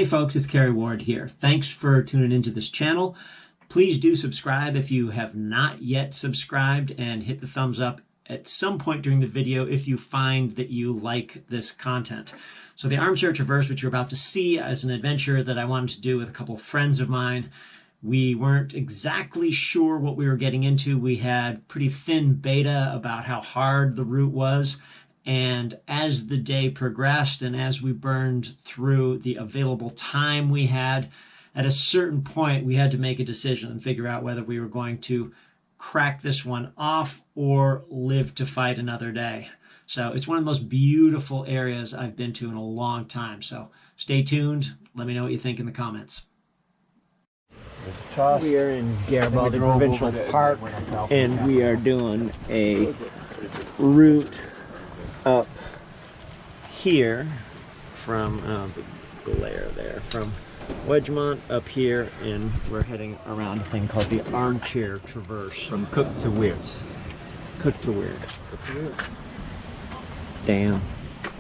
folks, it's Weart here. Thanks for tuning into this channel. Please do subscribe if you have not yet subscribed, and hit the thumbs up at some point during the video if you find that you like this content. So the Armchair Traverse, which you're about to see, is an adventure that I wanted to do with a couple of friends of mine. We weren't exactly sure what we were getting into. We had pretty thin beta about how hard the route was. And as the day progressed and as we burned through the available time we had, at a certain point we had to make a decision and figure out whether we were going to crack this one off or live to fight another day. So it's one of the most beautiful areas I've been to in a long time. So stay tuned. Let me know what you think in the comments. We are in Garibaldi Provincial Park, and we are doing a route up here from the glare there, from Wedgemount up here, and we're heading around a thing called the Armchair Traverse. From Cook to Weart. Cook to Weart. Damn.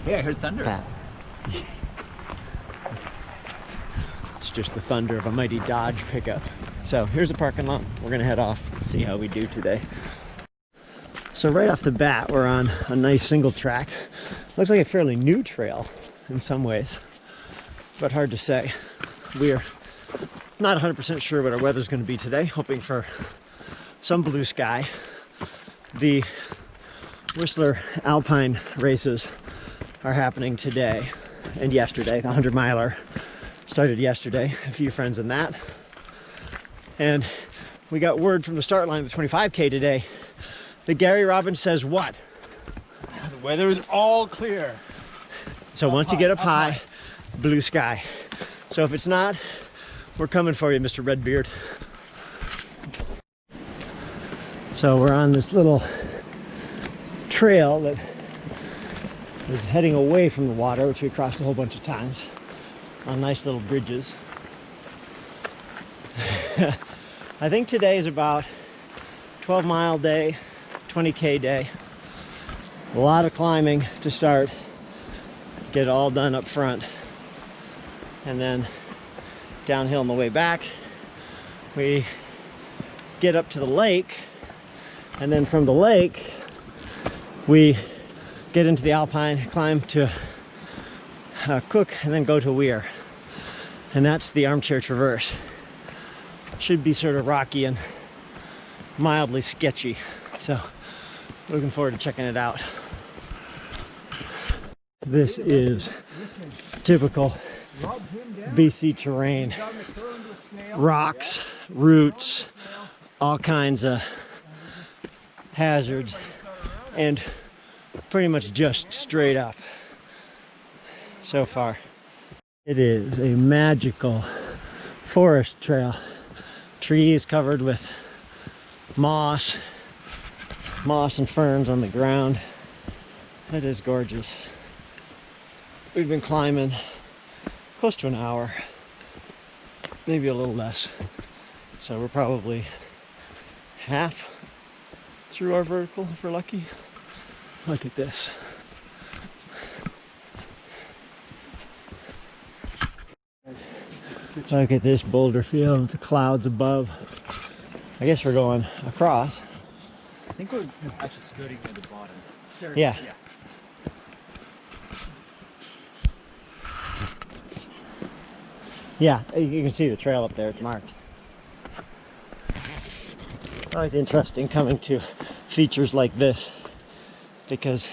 Yeah, I heard thunder. It's just the thunder of a mighty Dodge pickup. So here's the parking lot. We're gonna head off and see how we do today. So right off the bat, we're on a nice single track. Looks like a fairly new trail in some ways, but hard to say. We're not 100% sure what our weather's going to be today, hoping for some blue sky. The Whistler Alpine races are happening today and yesterday. The 100-miler started yesterday, a few friends in that. And we got word from the start line of the 25K today that Gary Robbins says what? The weather is all clear. So once you get up high, blue sky. So if it's not, we're coming for you, Mr. Redbeard. So we're on this little trail that is heading away from the water, which we crossed a whole bunch of times on nice little bridges. I think today is about 12-mile day, 20K day. A lot of climbing to start, get it all done up front, and then downhill on the way back. We get up to the lake, and then from the lake we get into the alpine, climb to Cook, and then go to Weart. And that's the Armchair Traverse. Should be sort of rocky and mildly sketchy, so looking forward to checking it out. This is typical BC terrain. Rocks, roots, all kinds of hazards, and pretty much just straight up so far. It is a magical forest trail. Trees covered with moss and ferns on the ground. It is gorgeous. We've been climbing close to an hour, maybe a little less. So we're probably half through our vertical if we're lucky. Look at this. Look at this boulder field with the clouds above. I guess we're going across. I think we're actually skirting at the bottom. Yeah. Yeah, you can see the trail up there, it's marked. Always interesting coming to features like this because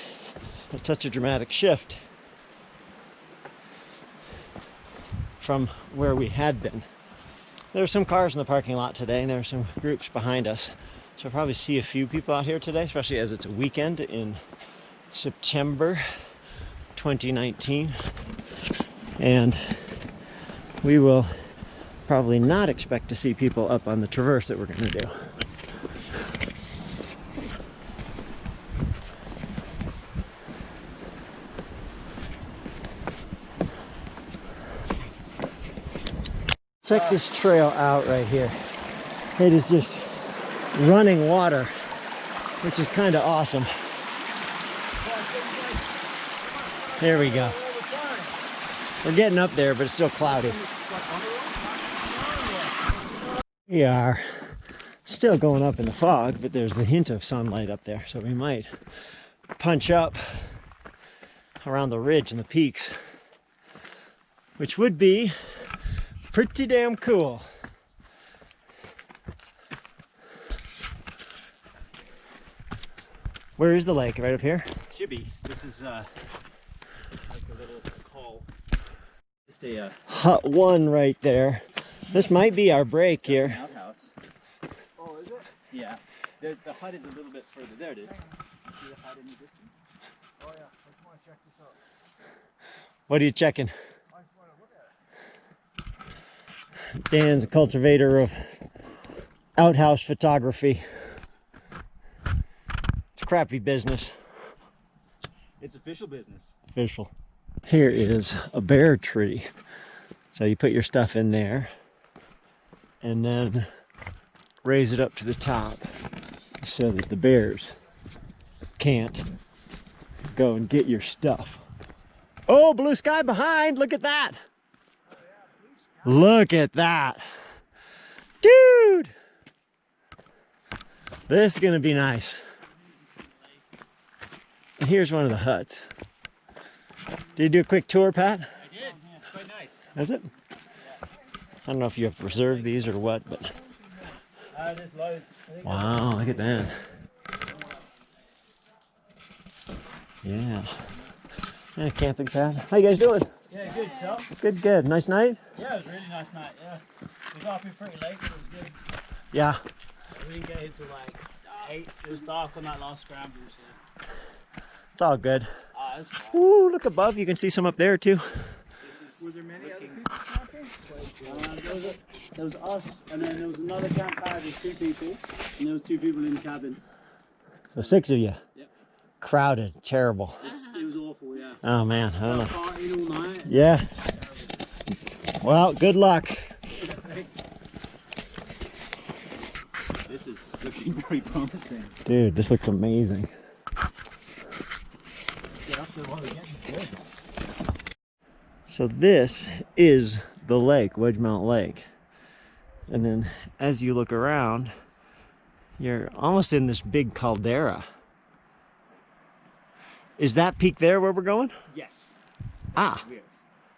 it's such a dramatic shift from where we had been. There are some cars in the parking lot today, and there are some groups behind us. So I'll probably see a few people out here today, especially as it's a weekend in September 2019. And we will probably not expect to see people up on the traverse that we're going to do. Check this trail out right here. It is just running water, which is kind of awesome. There we go. We're getting up there, but it's still cloudy. We are still going up in the fog, but there's the hint of sunlight up there, so we might punch up around the ridge and the peaks, which would be pretty damn cool. Where is the lake? Right up here? Should be. This is like a little call. Just a Hut 1 right there. This might be our break here. outhouse. Oh, is it? Yeah. The hut is a little bit further. There it is. See the hut in the distance? Oh yeah. I want to check this out. What are you checking? I just want to look at it. Dan's a cultivator of outhouse photography. It's crappy business. It's official business. Official. Here is a bear tree. So you put your stuff in there and then raise it up to the top so that the bears can't go and get your stuff. Oh, blue sky behind. Look at that. Look at that. Dude. This is going to be nice. And here's one of the huts. Did you do a quick tour, Pat? I did. Yeah, it's quite nice. Is it? I don't know if you have to reserve these or what, but There's loads. wow, look at that. Yeah. Yeah, camping pad. How you guys doing? Yeah, good. So? Good, good. Nice night? Yeah, it was a really nice night. Yeah. We got up here pretty late, so it was good. Yeah. We didn't get into like 8. It was dark on that last scramble. So. It's all good. That's fine. Ooh, look above. You can see some up there too. Were there many other people camping? There was us, and then there was another campfire. There's 2 people, and there was 2 people in the cabin. So 6 of you. Yep. Crowded. Terrible. It was awful, yeah. Oh man, I don't know. Partying all night. Yeah. Well, good luck. This is looking very promising. Dude, this looks amazing. Get up there while we're getting good. So this is the lake, Wedgemount Lake. And then as you look around, you're almost in this big caldera. Is that peak there where we're going? Yes. Ah, Weart.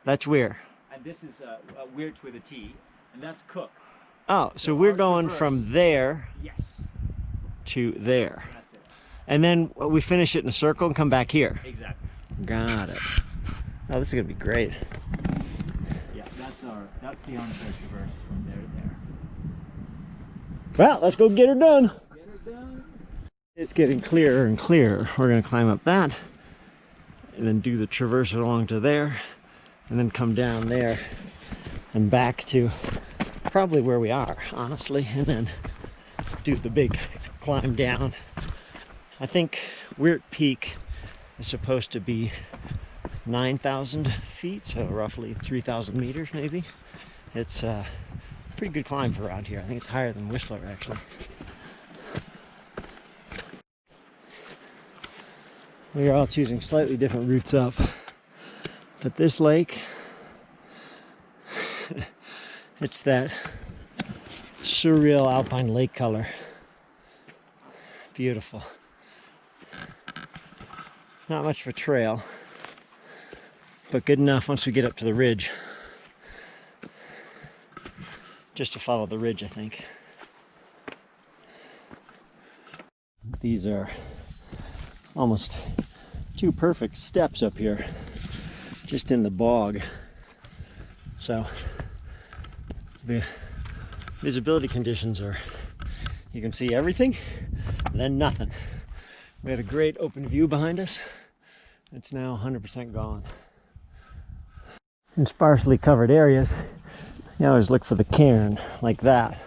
that's where. And this is Weart with a T, and that's Cook. Oh, so we're going Traverse. from there Yes. to there. That's it. And then we finish it in a circle and come back here. Exactly. Got it. Oh, this is gonna be great. Yeah, that's the Armchair Traverse from there to there. Well, let's go get her done. Get her done. It's getting clearer and clearer. We're gonna climb up that and then do the traverse along to there and then come down there and back to probably where we are, honestly, and then do the big climb down. I think Weart Peak is supposed to be 9,000 feet, so roughly 3,000 meters maybe. It's a pretty good climb for around here. I think it's higher than Whistler actually. We are all choosing slightly different routes up, but this lake, it's that surreal alpine lake color. Beautiful. Not much of a trail, but good enough once we get up to the ridge. Just to follow the ridge, I think. These are almost 2 perfect steps up here, just in the bog. So the visibility conditions are, you can see everything and then nothing. We had a great open view behind us. It's now 100% gone. In sparsely covered areas, you always look for the cairn like that.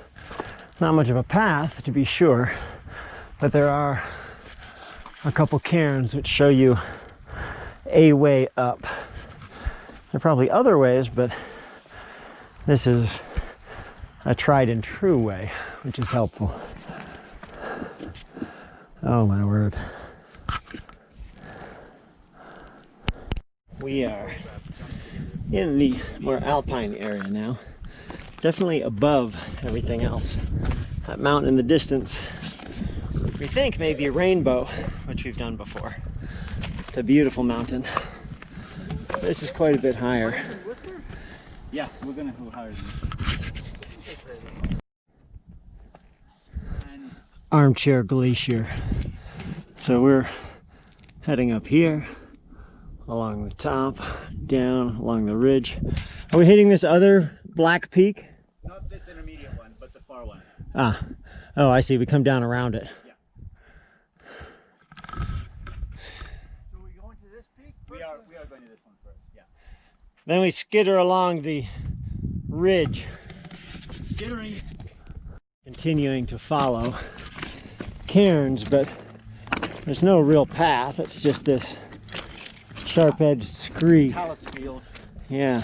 Not much of a path, to be sure, but there are a couple cairns which show you a way up. There are probably other ways, but this is a tried and true way, which is helpful. Oh my word. We are in the more alpine area now. Definitely above everything else. That mountain in the distance, we think may be a rainbow, which we've done before. It's a beautiful mountain. This is quite a bit higher. Yeah, we're gonna go higher than this. Armchair Glacier. So we're heading up here, along the top, down along the ridge. Are we hitting this other black peak? Not this intermediate one, but the far one. Ah, oh, I see. We come down around it. Yeah. So we going to this peak first? We are going to this one first, yeah. Then we skitter along the ridge, Skittering. continuing to follow cairns, but there's no real path. It's just this sharp-edged scree. Talus field. Yeah.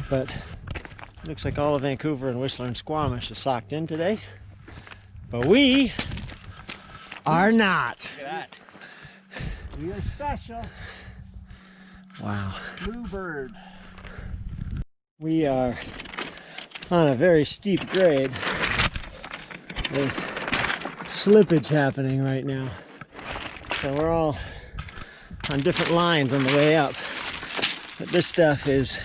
But looks like all of Vancouver and Whistler and Squamish is socked in today. But we are not. Look at that. We are special. Wow. Bluebird. We are on a very steep grade with slippage happening right now. So we're all on different lines on the way up. But this stuff is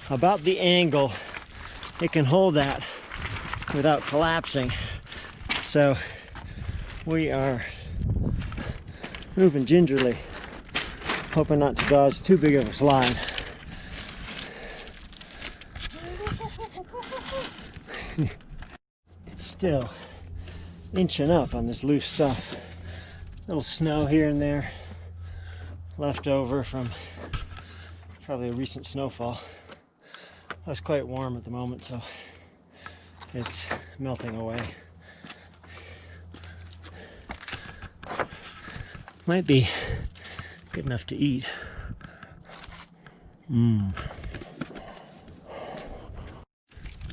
about the angle it can hold that without collapsing. So we are moving gingerly, hoping not to dodge too big of a slide. Still inching up on this loose stuff. Little snow here and there left over from probably a recent snowfall. It's quite warm at the moment, so it's melting away. Might be good enough to eat.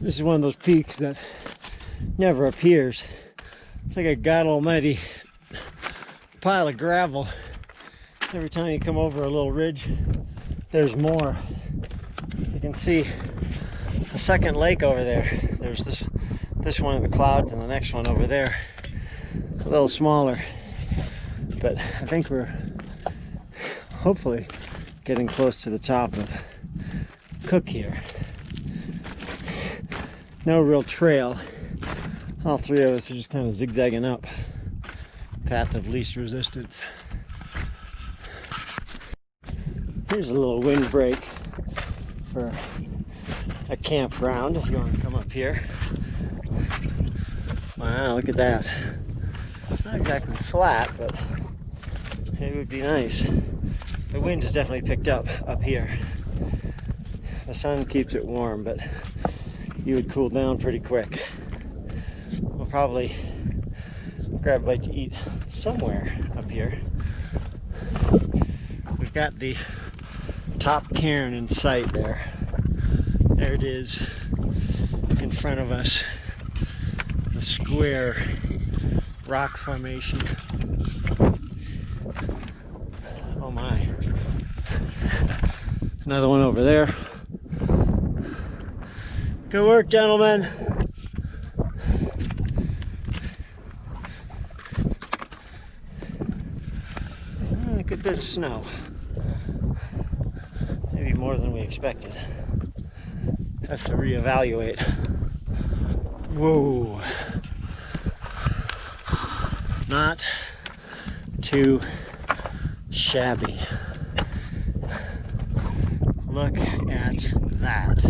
This is one of those peaks that never appears. It's like a God Almighty pile of gravel. Every time you come over a little ridge, there's more. You can see a second lake over there. There's this one in the clouds and the next one over there, a little smaller. But I think we're hopefully getting close to the top of Cook here. No real trail. All three of us are just kind of zigzagging up. Path of least resistance. Here's a little windbreak for a campground if you want to come up here. Wow, look at that. It's not exactly flat, but it would be nice. The wind has definitely picked up here. The sun keeps it warm, but you would cool down pretty quick. We'll probably grab a bite to eat somewhere up here. We've got the top cairn in sight there. There it is in front of us. The square rock formation. Oh my. Another one over there. Good work, gentlemen. A good bit of snow. Maybe more than we expected. Have to reevaluate. Whoa. Not too shabby. Look at that.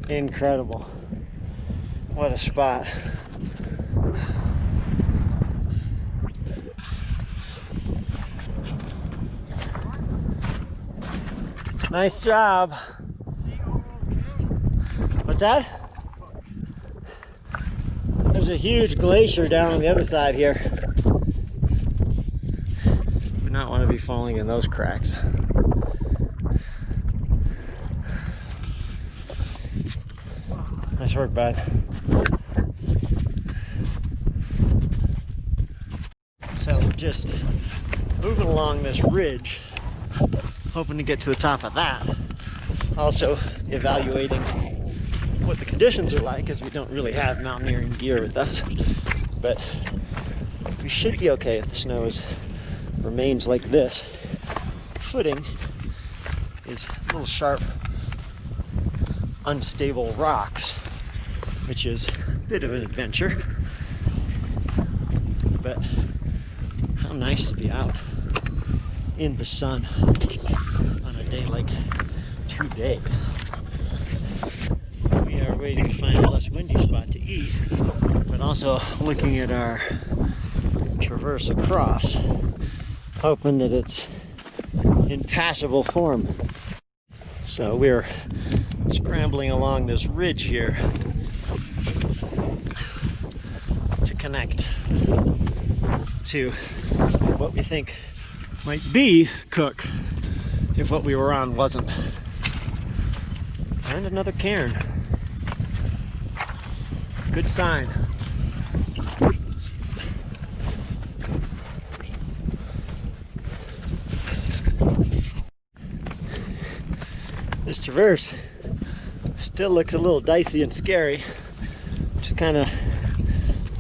Incredible. What a spot. Nice job. What's that? There's a huge glacier down on the other side here. Would not want to be falling in those cracks. Nice work, bud. just moving along this ridge, hoping to get to the top of that. Also evaluating what the conditions are like, as we don't really have mountaineering gear with us. But we should be okay if the snow remains like this. Footing is little sharp, unstable rocks, which is a bit of an adventure. But how nice to be out in the sun on a day like today. We are waiting to find a less windy spot to eat, but also looking at our traverse across, hoping that it's in passable form. So we're scrambling along this ridge here to connect to what we think might be Cook if what we were on wasn't. And another cairn. Good sign. This traverse still looks a little dicey and scary, which is kind of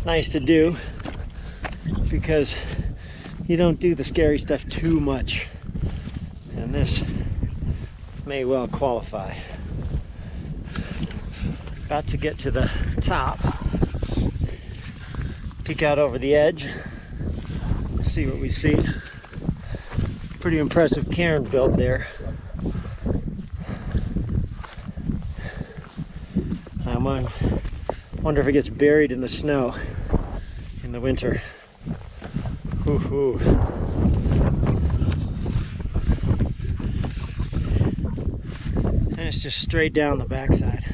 nice to do because you don't do the scary stuff too much, and this may well qualify. About to get to the top, peek out over the edge, see what we see. Pretty impressive cairn built there. I wonder if it gets buried in the snow in the winter. Hoo-hoo. And it's just straight down the backside.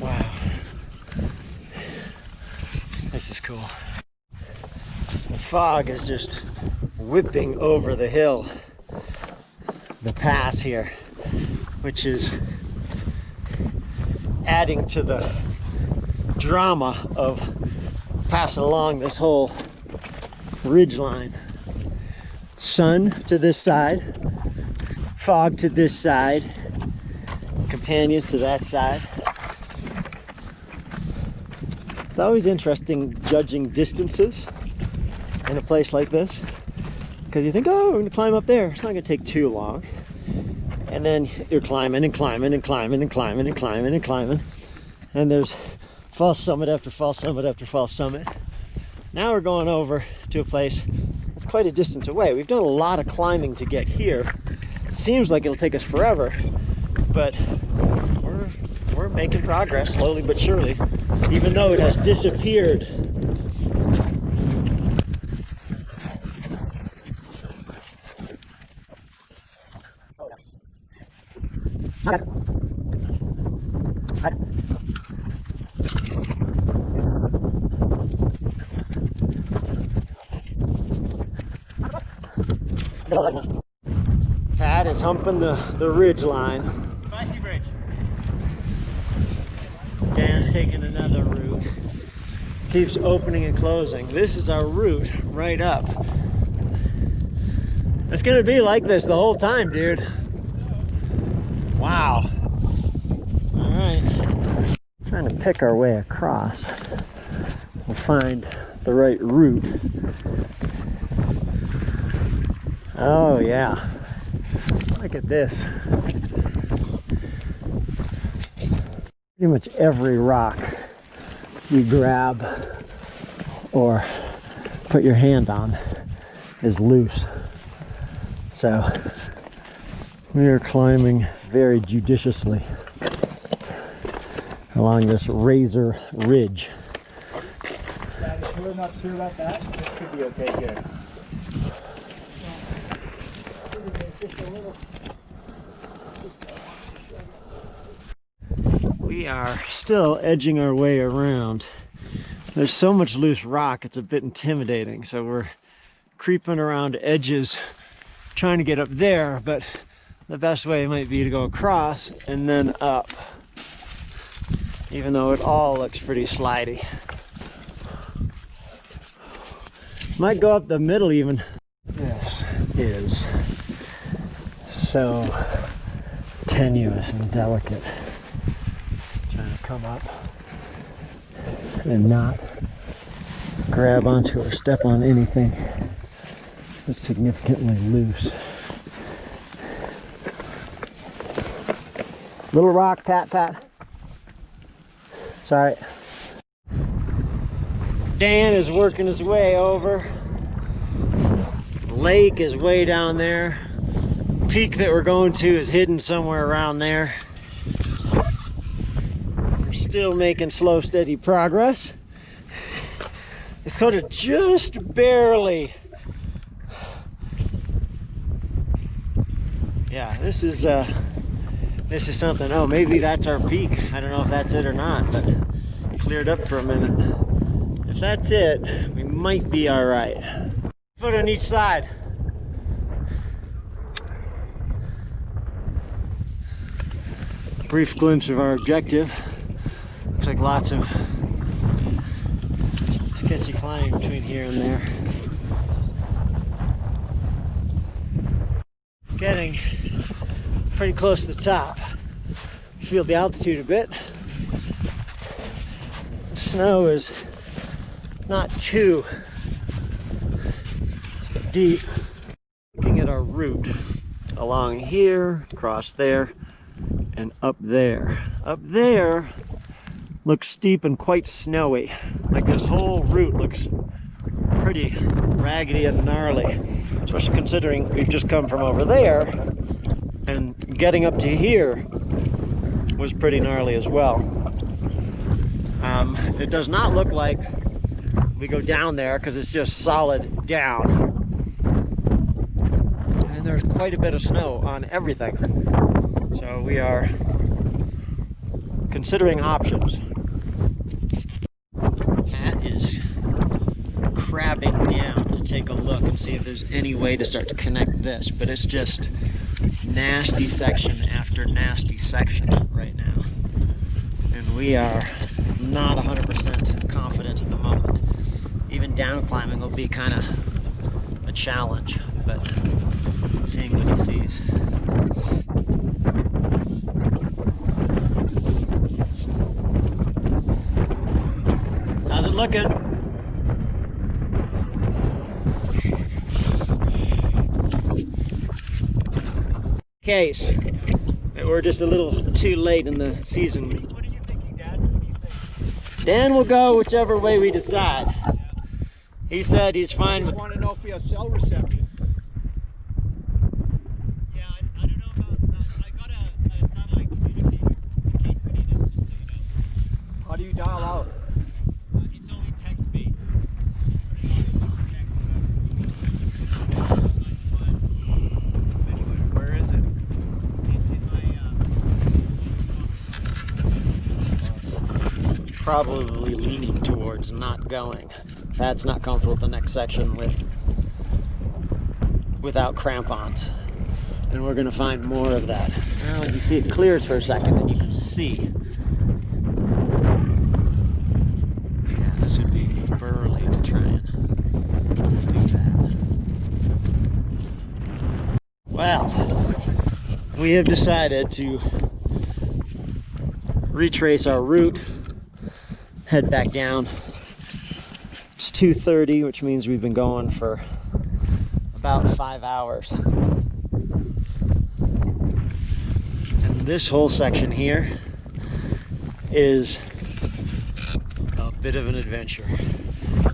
Wow. This is cool. The fog is just whipping over the hill, the pass here, which is adding to the drama of passing along this whole ridge line. Sun to this side, fog to this side, companions to that side. It's always interesting judging distances in a place like this, because you think, oh, we're gonna climb up there, it's not gonna take too long. And then you're climbing and climbing and climbing and climbing and climbing and climbing. And there's false summit after false summit after false summit. Now we're going over to a place that's quite a distance away. We've done a lot of climbing to get here. It seems like it'll take us forever, but we're making progress slowly but surely, even though it has disappeared. Pat is humping the ridge line. Spicy bridge. Dan's taking another route. Keeps opening and closing. This is our route right up. It's gonna be like this the whole time, dude. Wow. All right. Trying to pick our way across. We'll find the right route. Oh yeah. Look at this. Pretty much every rock you grab or put your hand on is loose. So we are climbing very judiciously along this razor ridge. We're not sure about that. This could be okay here. We are still edging our way around. There's so much loose rock, it's a bit intimidating. So we're creeping around edges, trying to get up there, but the best way might be to go across and then up, even though it all looks pretty slidey. Might go up the middle even. This is so tenuous and delicate. Trying to come up and not grab onto or step on anything that's significantly loose. Little rock, Pat. Sorry. Dan is working his way over. The lake is way down there. Peak that we're going to is hidden somewhere around there. We're still making slow, steady progress. It's sort of just barely. Yeah, this is something. Oh, maybe that's our peak. I don't know if that's it or not, but it cleared up for a minute. If that's it, we might be all right. Foot on each side. Brief glimpse of our objective. Looks like lots of sketchy climbing between here and there. Getting pretty close to the top. Feel the altitude a bit. The snow is not too deep. Looking at our route along here, across there, and up there. Up there looks steep and quite snowy. Like this whole route looks pretty raggedy and gnarly, especially considering we've just come from over there, and getting up to here was pretty gnarly as well. It does not look like we go down there because it's just solid down, and there's quite a bit of snow on everything, so we are considering options. Pat is crabbing down to take a look and see if there's any way to start to connect this, but it's just nasty section after nasty section right now, and we are not 100% confident at the moment. Even down climbing will be kind of a challenge, but seeing what he sees. How's it looking? Case that we're just a little too late in the season. What are you thinking, Dad? What do you think? Dan will go whichever way we decide. Yeah. He said he's fine I with. just want to know if we have cell reception. Yeah, I don't know about that. I got a satellite communicator in case we need it, just so you know. How do you dial out? It's only text-based. Anyway, where is it? It's in my Probably leaning towards not going. Pat's not comfortable with the next section without crampons, and we're gonna find more of that. Now you see it clears for a second, and you can see. Yeah, this would be burly to try and do that. Well, we have decided to retrace our route, head back down. It's 2:30, which means we've been going for about 5 hours. And this whole section here is a bit of an adventure.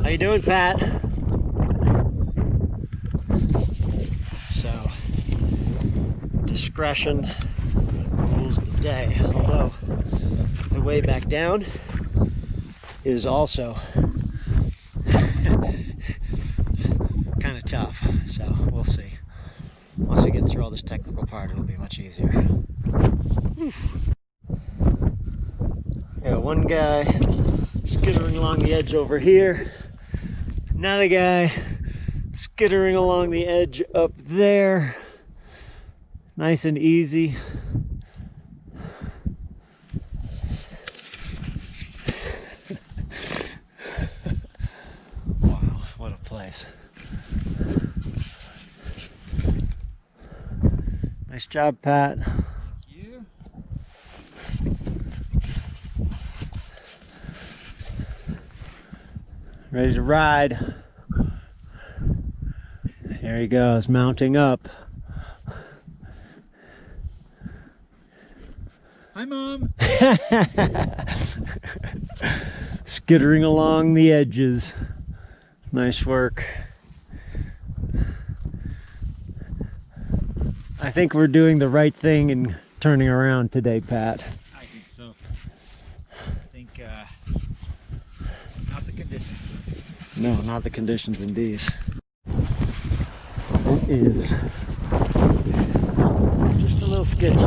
How you doing, Pat? So, discretion rules the day. Although, the way back down is also kind of tough, so we'll see. Once we get through all this technical part, it'll be much easier. Whew. Yeah, one guy skittering along the edge over here, another guy skittering along the edge up there, nice and easy. Wow, what a place. Nice job, Pat. Thank you. Ready to ride. There he goes, mounting up. Hi, Mom. Skittering along the edges. Nice work. I think we're doing the right thing in turning around today, Pat. I think so. I think not the conditions. No, not the conditions indeed. It is just a little sketchy.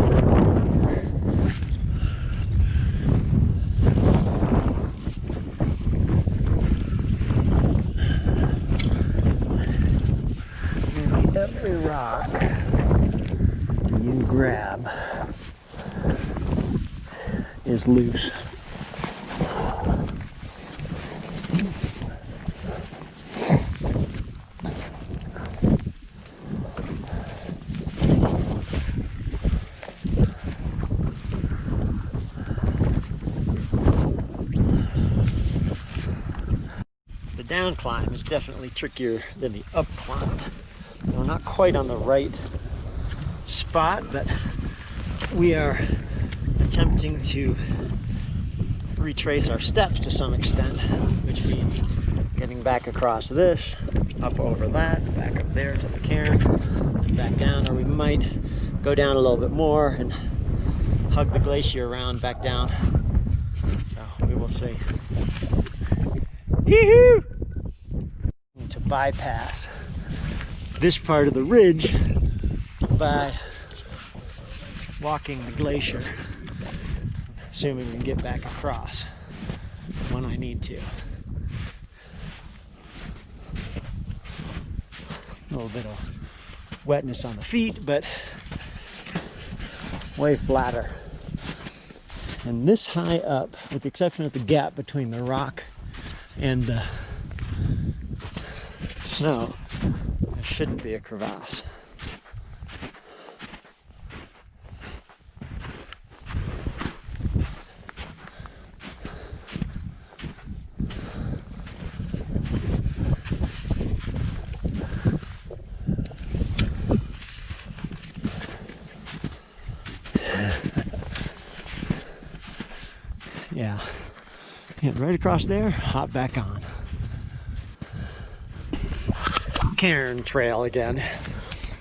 Every rock you grab is loose. The down climb is definitely trickier than the up climb. We're not quite on the right spot, but we are attempting to retrace our steps to some extent, which means getting back across this, up over that, back up there to the cairn, and back down, or we might go down a little bit more and hug the glacier around back down. So we will see. Yee-hoo! To bypass this part of the ridge by walking the glacier, assuming we can get back across when I need to. A little bit of wetness on the feet, but way flatter. And this high up, with the exception of the gap between the rock and the snow, there shouldn't be a crevasse. Yeah, right across there, hop back on. Cairn trail again.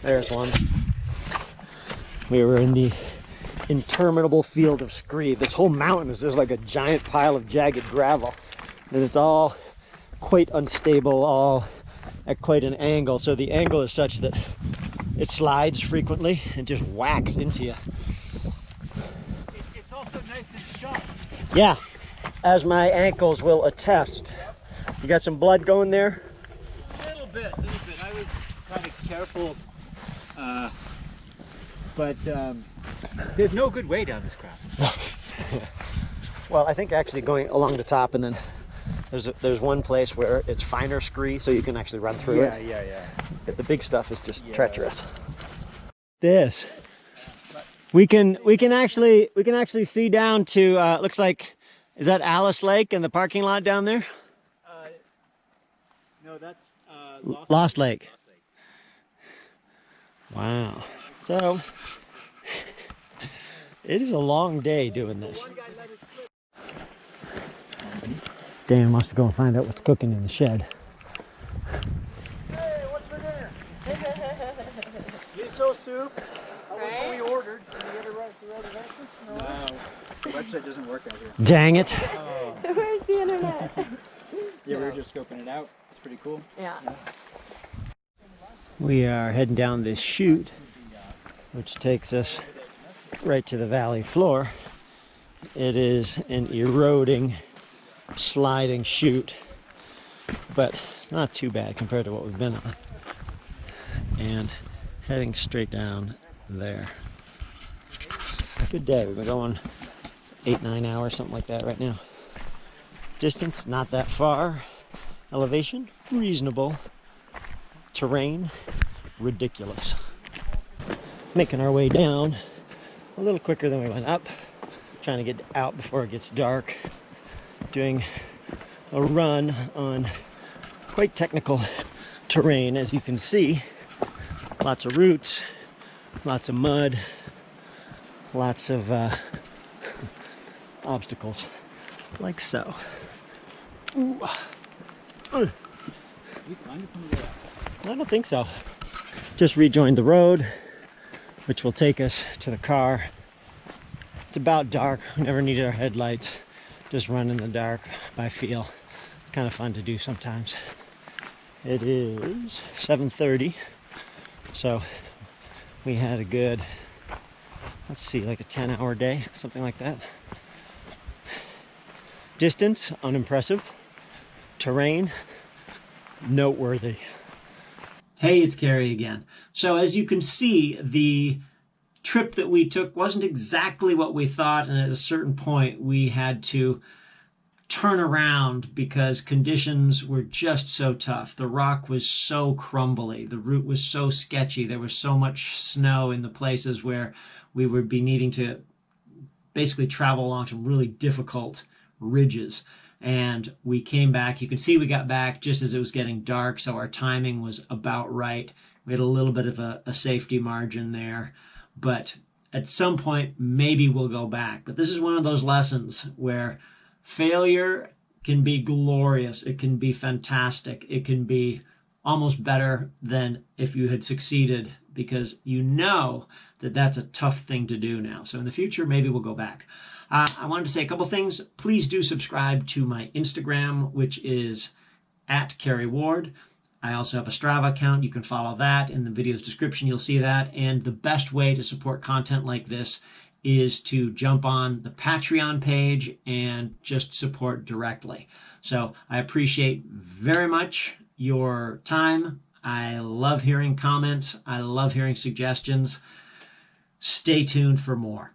There's one. We were in the interminable field of screed. This whole mountain is just like a giant pile of jagged gravel, and it's all quite unstable, all at quite an angle. So the angle is such that it slides frequently and just whacks into you. It's also nice and sharp. Yeah, as my ankles will attest. You got some blood going there? A little bit. I was kind of careful, but there's no good way down this crap. Well, I think actually going along the top, and then there's one place where it's finer scree, so you can actually run through it. Yeah. But the big stuff is just treacherous. This. We can actually see down to looks like, is that Alice Lake in the parking lot down there? No, that's Lost Lake. Wow. So it is a long day doing this. Dan wants to go and find out what's cooking in the shed. Hey, what's for dinner? Miso soup. Right? We ordered. Did you get it right to reservations? No. The website doesn't work out here. Dang it. Oh. Where's the internet? Yeah, we were just scoping it out. It's pretty cool. Yeah. We are heading down this chute, which takes us right to the valley floor. It is an eroding, sliding chute, but not too bad compared to what we've been on. And heading straight down there. Good day. We've been going 8-9 hours, something like that right now. Distance, not that far. Elevation, reasonable. Terrain, ridiculous. making our way down a little quicker than we went up, trying to get out before it gets dark, doing a run on quite technical terrain, as you can see. Lots of roots, lots of mud, lots of obstacles, like so. Ooh. I don't think so. Just rejoined the road, which will take us to the car. It's about dark. We never needed our headlights. Just run in the dark by feel. It's kind of fun to do sometimes. It is 7:30, so we had a good, let's see, like a 10-hour day, something like that. Distance, unimpressive. Terrain, noteworthy. Hey, it's Carrie again. So as you can see, the trip that we took wasn't exactly what we thought, and at a certain point we had to turn around because conditions were just so tough. The rock was so crumbly, the route was so sketchy, there was so much snow in the places where we would be needing to basically travel along some really difficult ridges. And we came back. You can see we got back just as it was getting dark, so our timing was about right. We had a little bit of a safety margin there, but at some point maybe we'll go back. But this is one of those lessons where failure can be glorious. It can be fantastic. It can be almost better than if you had succeeded, because you know that that's a tough thing to do now. So in the future, maybe we'll go back. I wanted to say a couple things. Please do subscribe to my Instagram, which is @CarrieWard. I also have a Strava account. You can follow that. In the video's description, you'll see that. And the best way to support content like this is to jump on the Patreon page and just support directly. So I appreciate very much your time. I love hearing comments. I love hearing suggestions. Stay tuned for more.